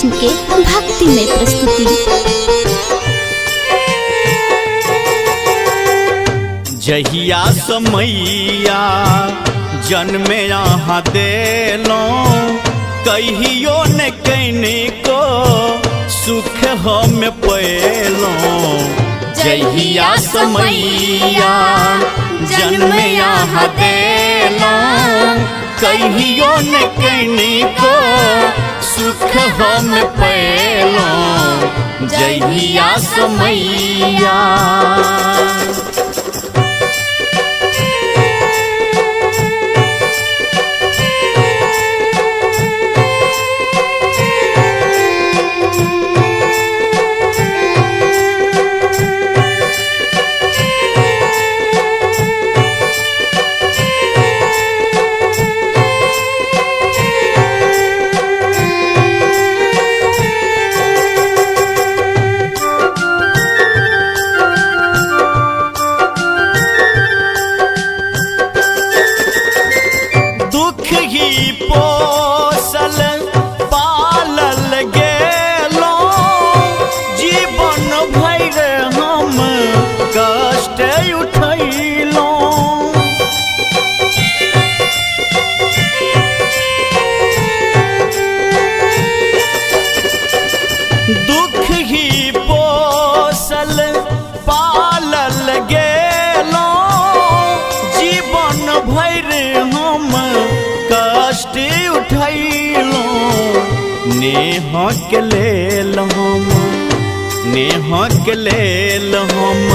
कृष्ण के भक्ति में प्रस्तुति। जहिया समैया जन्मे यहाँ देलो कहियो न कहने को सुख हम पैलो। जहिया समैया जन्मे यहाँ देलो कहियो न कहने को सुख हम पैलो। जहिया समैया पोसल पालल गेलो जीवन भर हम कष्ट उठैलो। दुख ही पोसल पालल गेलो जीवन भर हम कष्ट उठैलो। नेह के लेल हम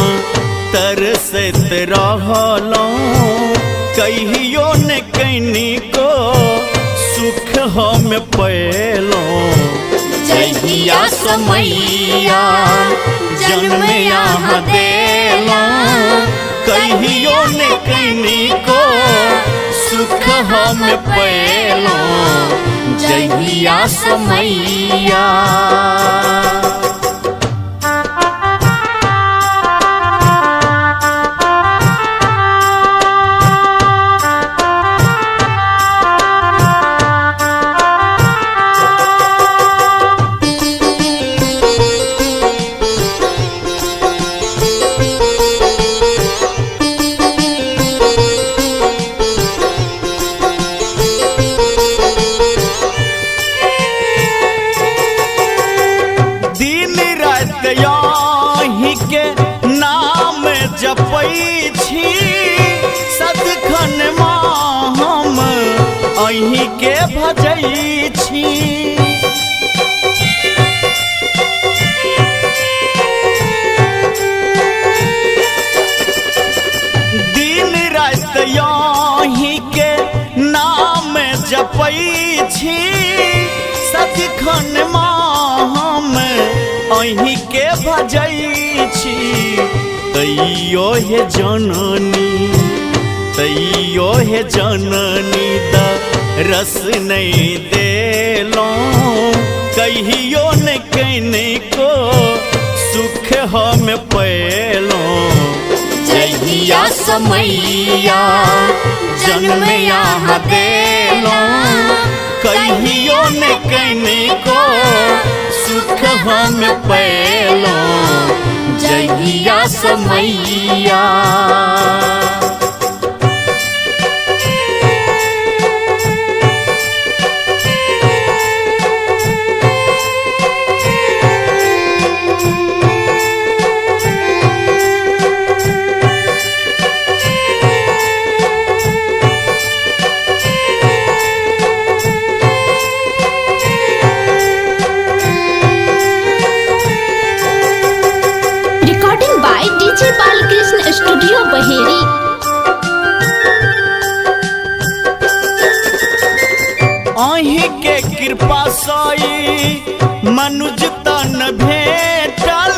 तरसत रहलो कहियो न कहनी को सुख हम पैलो। जहिया समैया जन्मे यहाँ देलो कहियो न कहनी को सुख हम पैलो। जहिया समैया यही के नाम जपै छी सदखन माँ हम अहीं के भजै छी। दिन रात यही के नाम जपै छी सदखन माँ हम अहीं के भजै छी। तैयो हे जननी रस नहीं देलो कहियो न कहने को सुख हम पैलो। जहिया समैया जन्मे यहाँ देलो कहियो न कहने को सुख हम पैलो। जहिया समैया बालकृष्ण स्टूडियो बहेरी। अहीं के कृपा सई मनुज तन भेटल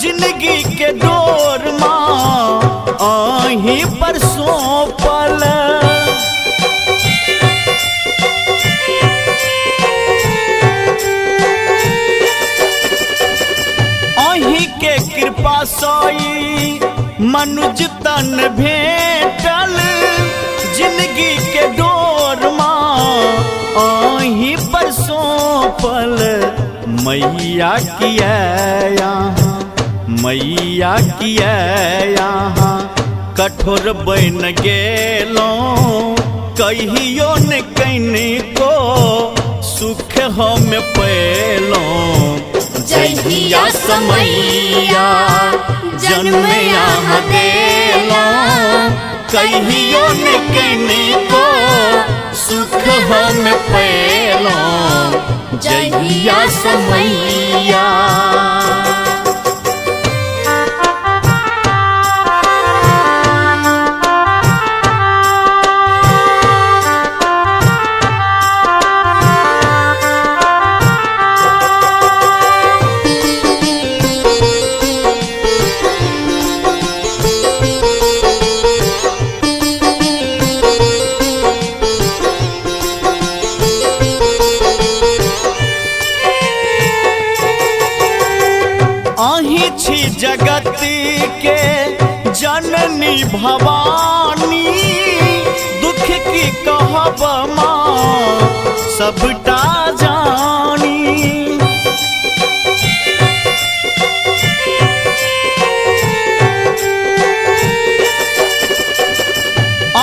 जिंदगी के डोर माँ अहीं पर सौंपल। अहीं के कृपा सई मनुज तन भेटल जिंदगी के डोर माँ अहीं पर सौंपल। मैया किया यहाँ, मैया किया यहाँ कठोर बन गेलो कहियो न कैने को सुख हम पैलो। जहिया समैया जन्म यहाँ देलो कहियो न कैने को सुख हम पैलो। जहिया समैया अहि छी जगत के जननी भवानी दुख की कहब माँ सबटा जानी।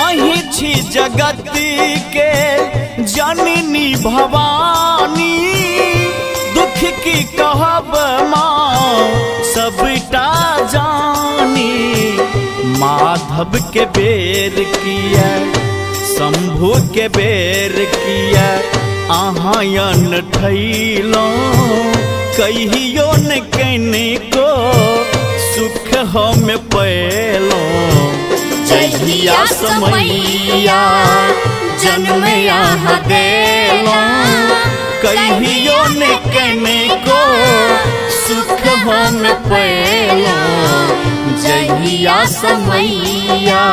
अहि छी जगत के जननी भवानी दुख की कहब माँ सबटा जानी। माधव के बेर किया शंभु के बेर किया आहायन ठैलो कहियो न कैने को सुख हम पैलो। जहिया समैया जन्म यहाँ देलो कहियो न कैने को सुख हम पैलो। जहिया समैया